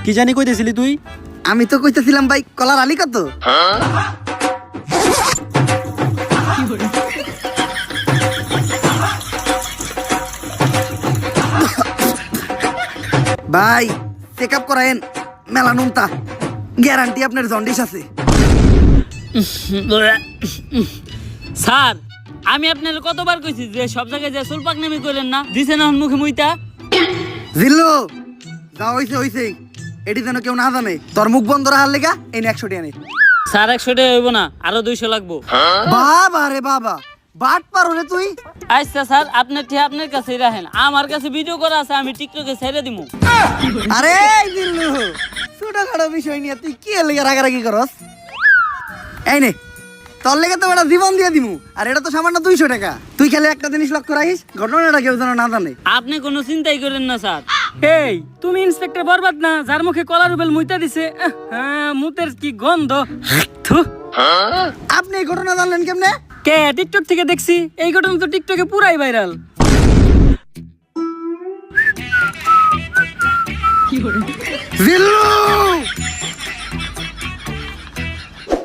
কি জানি কইতেছিলি তুই? আমি তো কইতেছিলাম ভাই কলার আলী কত? ভাই চেক আপ করায়েন, মেলানুনটা গ্যারান্টি আপনার জন্ডিস আছে। স্যার আমি আপনার কতবার কইছি যে সব জায়গায় যে চুল পাকনামি করেন না, দিছেন এখন মুখে মুইতা। জিল্লু যা হইছে হইছে, এটি যেন কেউ না জানে। তোর মুখ বন্ধ রাখার লেগা এই 100 টাকা নে। স্যার 100 টাকা হইব না, আরো 200 লাগবো। বাবা রে বাবা, বাট পারো রে তুই। আচ্ছা স্যার আপনার ঠিক আপনার কাছেই রাখেন, আমার কাছে ভিডিও করা আছে, আমি টিকটকে ছেড়ে দিমু। আরে জিল্লু, ছোটখাটো বিষয় নিয়ে তুই কি লেগে রাগারাগি করস? এই নে তোর লেগে তো একটা জীবন দিয়ে দিমু, আর এটা তো সামান্য 200 টাকা। তুই খেলে একটা জিনিস লক্ষ্য রাখিস, ঘটনাটা কেউ যেন না জানে। আপনি কোনো চিন্তাই করেন না স্যার। এই তুমি ইন্সপেক্টর বরবাদ না, যার মুখে কলার রুবেল মুইতা দিছে? হ্যাঁ, মুতের কি গন্ধ। থু। আপনি এই ঘটনা জানলেন কেমনে? কে টিকটক থেকে দেখছি, এই ঘটনা তো টিকটকে পুরাই ভাইরাল। জিল্লু